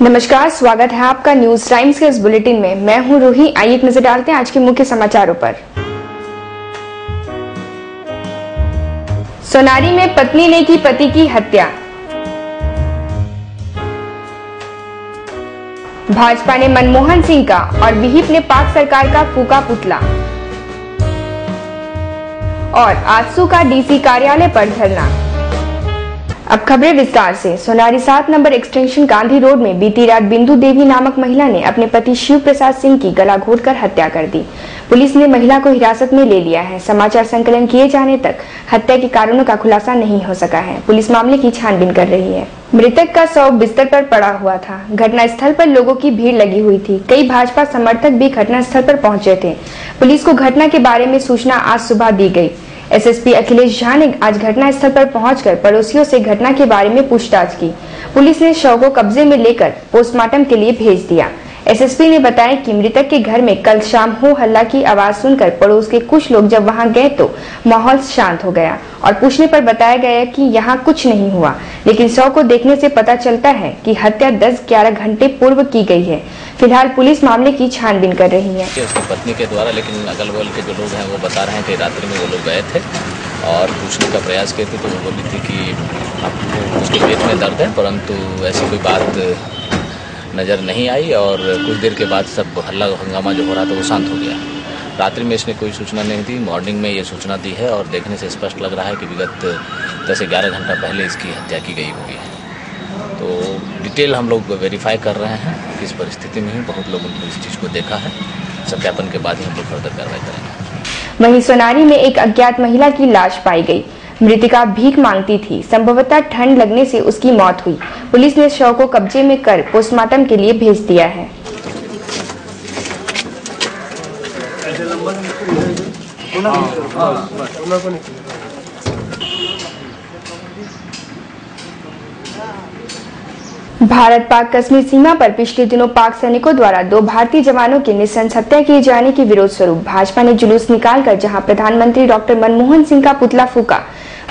नमस्कार, स्वागत है आपका न्यूज टाइम्स के इस बुलेटिन में। मैं हूं रूही। आइए एक नजर डालते हैं आज के मुख्य समाचारों पर। सोनारी में पत्नी ने की पति की हत्या। भाजपा ने मनमोहन सिंह का और विहिप ने पाक सरकार का फूका पुतला। और आजसू का डीसी कार्यालय पर धरना। अब खबरें विस्तार से। Sonari 7 number extension Gandhi road में बीती रात बिंदु देवी नामक महिला ने अपने पति शिव प्रसाद सिंह की गला घोंटकर हत्या कर दी। पुलिस ने महिला को हिरासत में ले लिया है। समाचार संकलन किए जाने तक हत्या के कारणों का खुलासा नहीं हो सका है। पुलिस मामले की छानबीन कर रही है। मृतक का शव बिस्तर पर पड़ा हुआ था। घटनास्थल पर लोगों की भीड़ लगी हुई थी। कई भाजपा समर्थक भी घटनास्थल पर पहुंचे थे। पुलिस को घटना के बारे में सूचना आज सुबह दी गई। एसएसपी अखिलेश झा ने आज घटनास्थल पर पहुंचकर पड़ोसियों से घटना के बारे में पूछताछ की। पुलिस ने शव को कब्जे में लेकर पोस्टमार्टम के लिए भेज दिया। एसएसपी ने बताया कि मृतक के घर में कल शाम हो हल्ला की आवाज सुनकर पड़ोस के कुछ लोग जब वहां गए तो माहौल शांत हो गया और पूछने पर बताया गया कि यहां कुछ नहीं हुआ, लेकिन शव को देखने से पता चलता है कि हत्या 10-11 घंटे पूर्व की गई है। फिलहाल पुलिस मामले की छानबीन कर रही है। उसकी पत्नी के द्वारा, लेकिन अगल बगल के जो लोग हैं वो बता रहे हैं कि रात्रि में वो लोग गए थे और पूछने का प्रयास किए थे तो वो बोली थी कि आपको उसके पेट में दर्द है, परंतु ऐसी कोई बात नज़र नहीं आई और कुछ देर के बाद सब हल्ला हंगामा जो हो रहा था वो शांत हो गया। रात्रि में इसने कोई सूचना नहीं दी, मॉर्निंग में ये सूचना दी है और देखने से स्पष्ट लग रहा है कि विगत 10 से 11 घंटा पहले इसकी हत्या की गई होगी। तो डिटेल हम लोग वेरीफाई कर रहे हैं किस परिस्थिति में ही। बहुत लोगों ने इस चीज़ को देखा है। सत्यापन के बाद ही हम लोग फर्दर कार्रवाई करेंगे। वहीं सोनारी में एक अज्ञात महिला की लाश पाई गई। मृतिका भीख मांगती थी। संभवतः ठंड लगने से उसकी मौत हुई। पुलिस ने शव को कब्जे में कर पोस्टमार्टम के लिए भेज दिया है। भारत पाक कश्मीर सीमा पर पिछले दिनों पाक सैनिकों द्वारा 2 भारतीय जवानों की नृशंस हत्या किए जाने के विरोध स्वरूप भाजपा ने जुलूस निकालकर जहां प्रधानमंत्री डॉक्टर मनमोहन सिंह का पुतला फूका,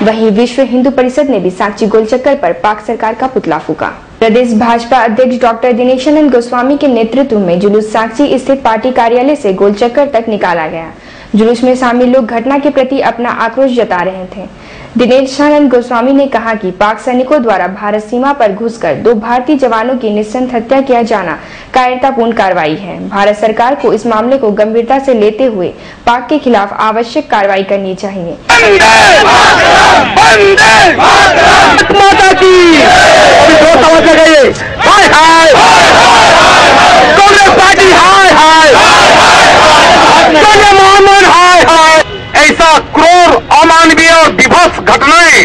वहीं विश्व हिंदू परिषद ने भी साक्षी गोलचक्कर पर पाक सरकार का पुतला फूका। प्रदेश भाजपा अध्यक्ष डॉक्टर दिनेशानंद गोस्वामी के नेतृत्व में जुलूस साक्षी स्थित पार्टी कार्यालय से गोलचक्कर तक निकाला गया। जुलूस में शामिल लोग घटना के प्रति अपना आक्रोश जता रहे थे। दिनेशानंद गोस्वामी ने कहा कि पाक सैनिकों द्वारा भारत सीमा पर घुसकर 2 भारतीय जवानों की नृशंस हत्या किया जाना कायरतापूर्ण कार्रवाई है। भारत सरकार को इस मामले को गंभीरता से लेते हुए पाक के खिलाफ आवश्यक कार्रवाई करनी चाहिए। ऐसा क्रूर, अमानवीय और विभत्स घटनाएं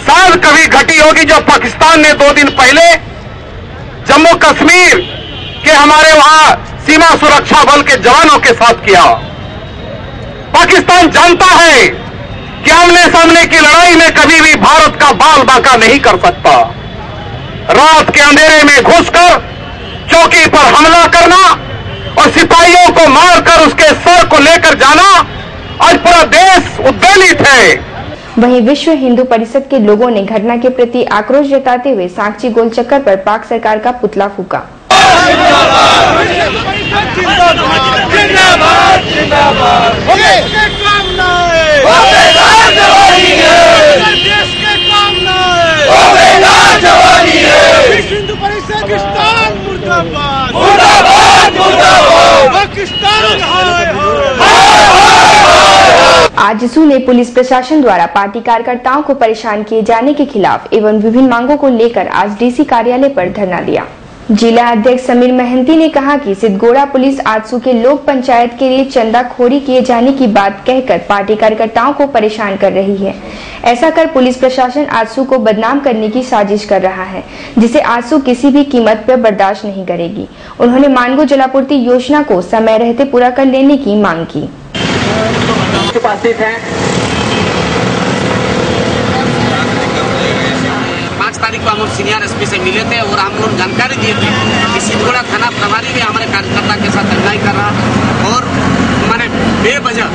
शायद कभी घटी होगी जो पाकिस्तान ने 2 दिन पहले जम्मू कश्मीर के हमारे वहां सीमा सुरक्षा बल के जवानों के साथ किया। पाकिस्तान जानता है कि आमने सामने की लड़ाई में कभी भी भारत का बाल बांका नहीं कर सकता। रात के अंधेरे में घुसकर चौकी पर हमला करना और सिपाहियों को मारकर उसके सर को लेकर जाना, आज पूरा देश उद्वेलित है। वहीं विश्व हिंदू परिषद के लोगों ने घटना के प्रति आक्रोश जताते हुए साक्षी गोलचक्कर पर पाक सरकार का पुतला फूका। आजसू ने पुलिस प्रशासन द्वारा पार्टी कार्यकर्ताओं को परेशान किए जाने के खिलाफ एवं विभिन्न मांगों को लेकर आज डीसी कार्यालय पर धरना दिया। जिला अध्यक्ष समीर महंती ने कहा कि सिद्धगोड़ा पुलिस आजसू के लोक पंचायत के लिए चंदाखोरी किए जाने की बात कहकर पार्टी कार्यकर्ताओं को परेशान कर रही है। ऐसा कर पुलिस प्रशासन आजसू को बदनाम करने की साजिश कर रहा है, जिसे आजसू किसी भी कीमत पर बर्दाश्त नहीं करेगी। उन्होंने मानगो जलापूर्ति योजना को समय रहते पूरा कर लेने की मांग की। उपस्थित हैं 5 तारीख को हम सीनियर एसपी से मिले थे और हम लोग जानकारी दिए थे कि सिद्धगोड़ा थाना प्रभारी भी हमारे कार्यकर्ता के साथ अन्याय कर रहा और मैंने बेवजह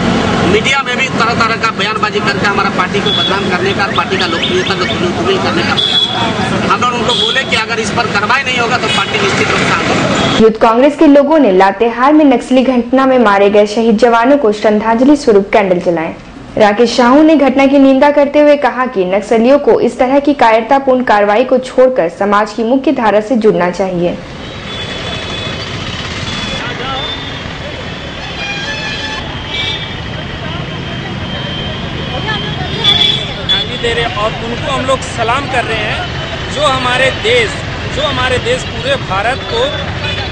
मीडिया में भी तरह तरह का बयानबाजी करके हमारा पार्टी को बदनाम करने का, पार्टी का लोकप्रियता को दुरुपयोग करने का प्रयास। हम लोग उनको लोग बोले कि अगर इस पर कार्रवाई नहीं होगा तो पार्टी निश्चित रूप से आंदोलन। यूथ कांग्रेस के लोगों ने लातेहार में नक्सली घटना में मारे गए शहीद जवानों को श्रद्धांजलि स्वरूप कैंडल जलाए। राकेश साहू ने घटना की निंदा करते हुए कहा कि नक्सलियों को इस तरह की कायरतापूर्ण कार्रवाई को छोड़कर समाज की मुख्य धारा से जुड़ना चाहिए। दे रहे और उनको हम लोग सलाम कर रहे हैं जो हमारे देश पूरे भारत को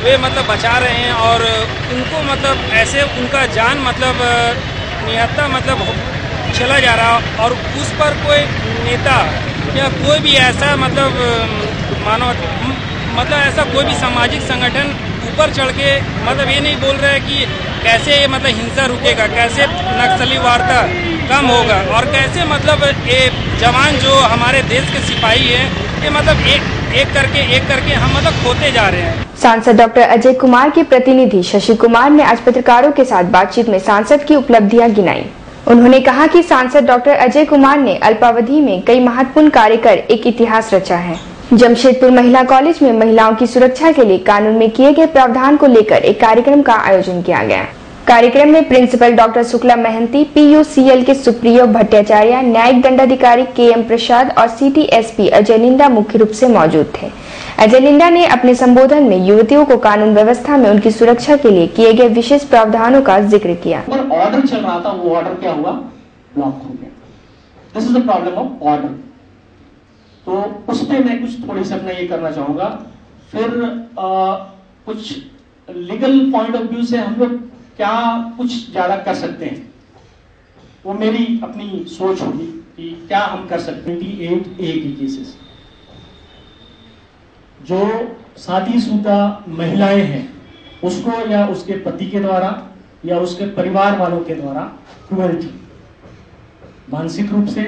वे मतलब बचा रहे हैं और उनको मतलब ऐसे उनका जान मतलब निहत्ता मतलब चला जा रहा और उस पर कोई नेता या कोई भी ऐसा मतलब मानव मतलब ऐसा कोई भी सामाजिक संगठन ऊपर चढ़ के मतलब ये नहीं बोल रहा है कि कैसे मतलब हिंसा रुकेगा, कैसे नक्सली वारता कम होगा और कैसे मतलब ये जवान जो हमारे देश के सिपाही हैं ये मतलब एक करके हम मतलब खोते जा रहे हैं। सांसद डॉक्टर अजय कुमार के प्रतिनिधि शशि कुमार ने आज पत्रकारों के साथ बातचीत में सांसद की उपलब्धियां गिनाई। उन्होंने कहा कि सांसद डॉक्टर अजय कुमार ने अल्पावधि में कई महत्वपूर्ण कार्य कर एक इतिहास रचा है। जमशेदपुर महिला कॉलेज में महिलाओं की सुरक्षा के लिए कानून में किए गए प्रावधान को लेकर एक कार्यक्रम का आयोजन किया गया। कार्यक्रम में principal doctor Shukla Mahanti, PUCL के सुप्रियो भट्टाचार्य, न्यायिक दंडाधिकारी KM प्रसाद और CTSP अजय लिंडा मुख्य रूप से मौजूद थे। अजय लिंडा ने अपने संबोधन में युवतियों को कानून व्यवस्था में उनकी सुरक्षा के लिए किए गए विशेष प्रावधानों का जिक्र किया। ऑर्डर चल रहा था, वो ऑर्डर क्या हुआ? ब्लॉक हो गया। This is the problem of order. तो उस पे मैं कुछ थोड़ी सी अपना ये करना चाहूंगा। फिर कुछ लीगल पॉइंट ऑफ व्यू से हम लोग क्या कुछ ज्यादा कर सकते हैं, वो मेरी अपनी सोच होगी कि क्या हम कर सकते हैं। 28A के केसेस जो शादीशुदा महिलाएं हैं उसको या उसके पति के द्वारा या उसके परिवार वालों के द्वारा क्रूरल्टी, मानसिक रूप से,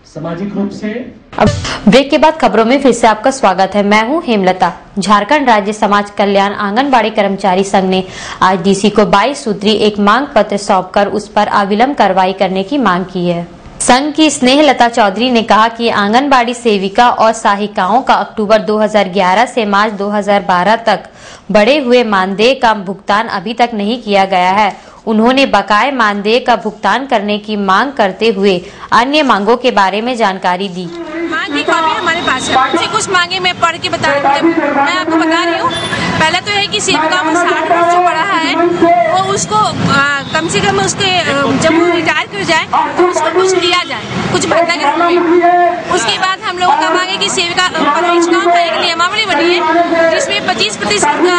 सामाजिक रूप से। अब ब्रेक के बाद खबरों में फिर से आपका स्वागत है। मैं हूं हेमलता। झारखंड राज्य समाज कल्याण आंगनबाड़ी कर्मचारी संघ ने आज DC को 22 सूत्री एक मांग पत्र सौंपकर उस पर अविलंब कार्रवाई करने की मांग की है। संघ की स्नेहलता चौधरी ने कहा कि आंगनबाड़ी सेविका और सहायिकाओं का अक्टूबर 2011 से मार्च 2012 तक बढ़े हुए मानदेय का भुगतान अभी तक नहीं किया गया है। उन्होंने बकाये मानदेय का भुगतान करने की मांग करते हुए अन्य मांगों के बारे में जानकारी दी। मांग की कॉपी हमारे पास है। कुछ मांगे मैं पढ़ के मैं आपको बता रही हूँ। पहले तो है कि सेविका में 60 वर्ष जो पढ़ा है वो उसको कम से कम उसके जब वो रिटायर कर जाए तो उसको कुछ दिया जाए, कुछ भत्ता के रूप में। उसके बाद हम लोगों का मांगे कि सेविका परीक्षाओं का एक नियमावली बनी है जिसमें 25% का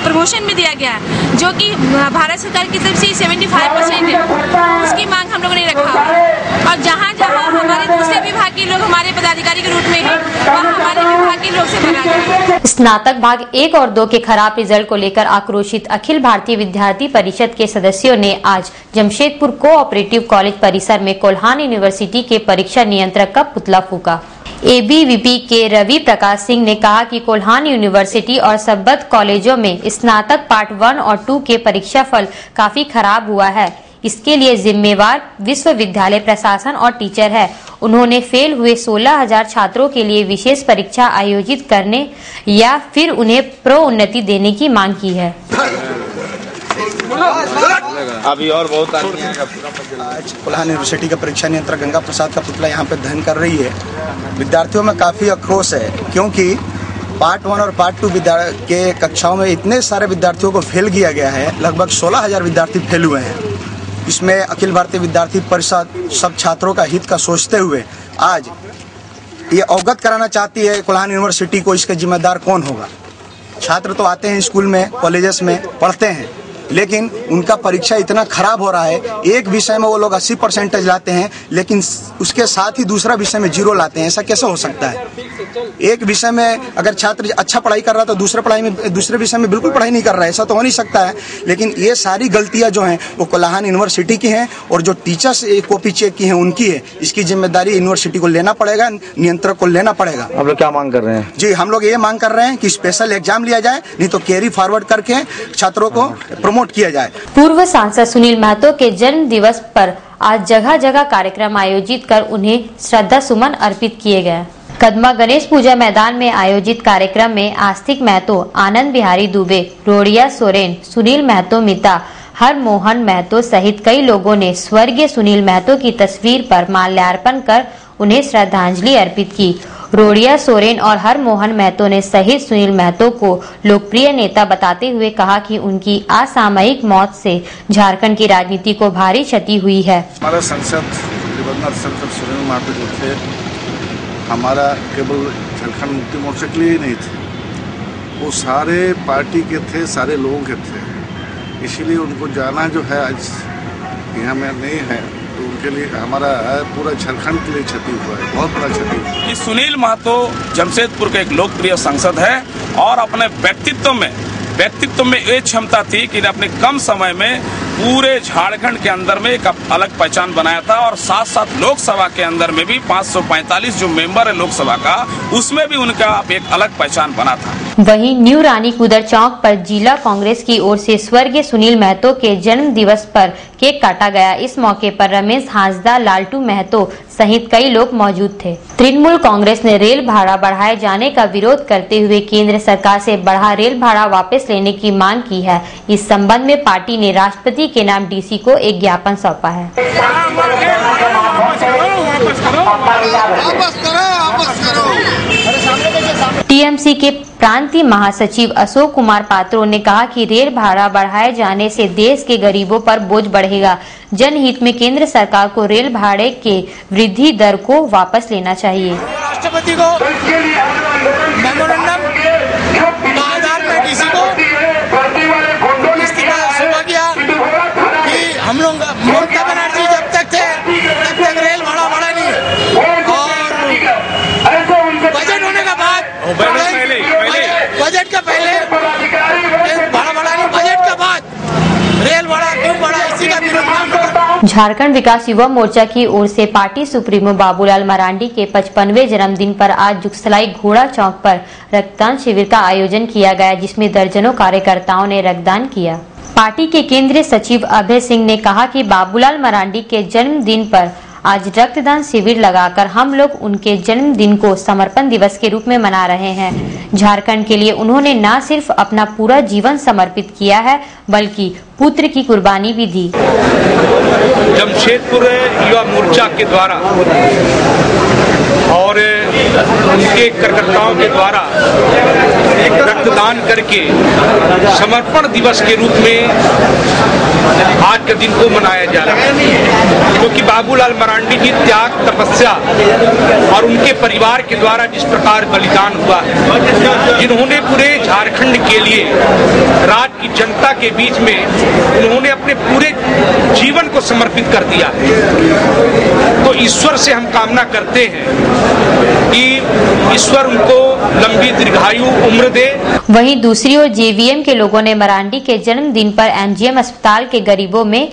प्रमोशन में दिया गया है, जो कि भारत सरकार की तरफ से 75% है। उसकी मांग हम लोगों ने रखा और जहाँ जहाँ हमारे दूसरे विभाग के लोग हमारे पदाधिकारी के रूप में है वहाँ हमारे विभाग के लोग से बना है। स्नातक भाग 1 और 2 के खराब रिजल्ट को लेकर आक्रोशित अखिल भारतीय विद्यार्थी परिषद के सदस्यों ने आज जमशेदपुर कोऑपरेटिव कॉलेज परिसर में कोल्हान यूनिवर्सिटी के परीक्षा नियंत्रक का पुतला फूका। ABVP के रवि प्रकाश सिंह ने कहा कि कोल्हान यूनिवर्सिटी और संबद्ध कॉलेजों में स्नातक पार्ट 1 और 2 के परीक्षा फल काफी खराब हुआ है। इसके लिए जिम्मेवार विश्वविद्यालय प्रशासन और टीचर है। उन्होंने फेल हुए 16,000 छात्रों के लिए विशेष परीक्षा आयोजित करने या फिर उन्हें प्रोन्नति देने की मांग की है। अभी और बहुत आदमी आज कोल्हान यूनिवर्सिटी का परीक्षा नियंत्रक गंगा प्रसाद का पुतला यहाँ पे दहन कर रही है। विद्यार्थियों में काफी आक्रोश है क्योंकि पार्ट 1 और पार्ट 2 के कक्षाओं में इतने सारे विद्यार्थियों को फेल किया गया है। लगभग 16,000 विद्यार्थी फेल हुए हैं। इसमें अखिल भारतीय विद्यार्थी परिषद सब छात्रों का हित का सोचते हुए आज ये अवगत कराना चाहती है कोल्हान यूनिवर्सिटी को, इसका जिम्मेदार कौन होगा। छात्र तो आते हैं स्कूल में, कॉलेजेस में पढ़ते हैं, लेकिन उनका परीक्षा इतना खराब हो रहा है। एक विषय में वो लोग 80% लाते हैं लेकिन उसके साथ ही दूसरा विषय में 0 लाते हैं। ऐसा कैसे हो सकता है? एक विषय में अगर छात्र अच्छा पढ़ाई कर रहा है तो दूसरे विषय में बिल्कुल पढ़ाई नहीं कर रहा है। ऐसा तो हो नहीं सकता है। लेकिन ये सारी गलतियां जो हैं वो कोल्हान यूनिवर्सिटी की हैं और जो टीचर्स कॉपी चेक की हैं उनकी है। इसकी जिम्मेदारी यूनिवर्सिटी को लेना पड़ेगा, नियंत्रक को लेना पड़ेगा। आप लोग क्या मांग कर रहे हैं? जी, हम लोग ये मांग कर रहे हैं कि स्पेशल एग्जाम लिया जाए, नहीं तो कैरी फॉरवर्ड करके छात्रों को प्रमोट किया जाए। पूर्व सांसद सुनील महतो के जन्म दिवस पर आज जगह जगह कार्यक्रम आयोजित कर उन्हें श्रद्धा सुमन अर्पित किए गए। कदमा गणेश पूजा मैदान में आयोजित कार्यक्रम में आस्तिक महतो, आनंद बिहारी दुबे, रोड़िया सोरेन, सुनील महतो मिता, हर मोहन महतो सहित कई लोगों ने स्वर्गीय सुनील महतो की तस्वीर पर माल्यार्पण कर उन्हें श्रद्धांजलि अर्पित की। रोड़िया सोरेन और हर मोहन महतो ने शहीद सुनील महतो को लोकप्रिय नेता बताते हुए कहा कि उनकी असामयिक मौत से झारखंड की राजनीति को भारी क्षति हुई है। हमारा सांसद सुनील महतो जो थे, हमारा केवल झारखंड मुक्ति मोर्चा के लिए ही नहीं थे, वो सारे पार्टी के थे, सारे लोगों के थे। इसीलिए उनको जाना जो है आज यहाँ में नहीं है, तो उनके लिए हमारा पूरा झारखंड के लिए क्षति हुआ है, बहुत बड़ा क्षति हुआ है। सुनील महतो जमशेदपुर के एक लोकप्रिय सांसद है और अपने व्यक्तित्व में ये क्षमता थी कि अपने कम समय में पूरे झारखंड के अंदर में एक अलग पहचान बनाया था और साथ साथ लोकसभा के अंदर में भी 545 जो मेंबर है लोकसभा का, उसमें भी उनका एक अलग पहचान बना था। वहीं न्यू रानी कुदर चौक पर जिला कांग्रेस की ओर से स्वर्गीय सुनील महतो के जन्म दिवस पर केक काटा गया। इस मौके पर रमेश हांसदा, लालटू महतो सहित कई लोग मौजूद थे। तृणमूल कांग्रेस ने रेल भाड़ा बढ़ाए जाने का विरोध करते हुए केंद्र सरकार से बढ़ा रेल भाड़ा वापस लेने की मांग की है। इस संबंध में पार्टी ने राष्ट्रपति के नाम डीसी को एक ज्ञापन सौंपा है। टीएमसी के प्रांतीय महासचिव अशोक कुमार पात्रो ने कहा कि रेल भाड़ा बढ़ाए जाने से देश के गरीबों पर बोझ बढ़ेगा। जनहित में केंद्र सरकार को रेल भाड़े के वृद्धि दर को वापस लेना चाहिए। राष्ट्रपति को मेमोरेंडम आधार में डीसी को इस्तीफा सौंपा गया कि हम लोग ममता बनर्जी जब तक थे तब तक रेल भाड़ा बढ़ा नहीं, और बजट होने का बाद बजट का पहले भाड़ा बढ़ा नहीं, बजट के बाद रेल भाड़ा क्यों बढ़ा, इसी का विरोध। झारखंड विकास युवा मोर्चा की ओर से पार्टी सुप्रीमो बाबूलाल मरांडी के 55वें जन्मदिन पर आज जुगसलाई घोड़ा चौक पर रक्तदान शिविर का आयोजन किया गया, जिसमें दर्जनों कार्यकर्ताओं ने रक्तदान किया। पार्टी के केंद्रीय सचिव अभय सिंह ने कहा कि बाबूलाल मरांडी के जन्मदिन पर आज रक्तदान शिविर लगाकर हम लोग उनके जन्मदिन को समर्पण दिवस के रूप में मना रहे हैं। झारखंड के लिए उन्होंने न सिर्फ अपना पूरा जीवन समर्पित किया है, बल्कि पुत्र की कुर्बानी भी दी। जमशेदपुर युवा मोर्चा के द्वारा और उनके कार्यकर्ताओं के द्वारा रक्तदान करके समर्पण दिवस के रूप में आज के दिन को मनाया जा रहा है, क्योंकि बाबूलाल मरांडी जी त्याग, तपस्या और उनके परिवार के द्वारा जिस प्रकार बलिदान हुआ है, जिन्होंने पूरे झारखंड के लिए राज्य की जनता के बीच में उन्होंने अपने पूरे जीवन को समर्पित कर दिया है, तो ईश्वर से हम कामना करते हैं कि ईश्वर उनको लंबी दीर्घायु उम्र दे। वहीं दूसरी ओर जेवीएम के लोगों ने मरांडी के जन्मदिन पर एमजीएम अस्पताल के गरीबों में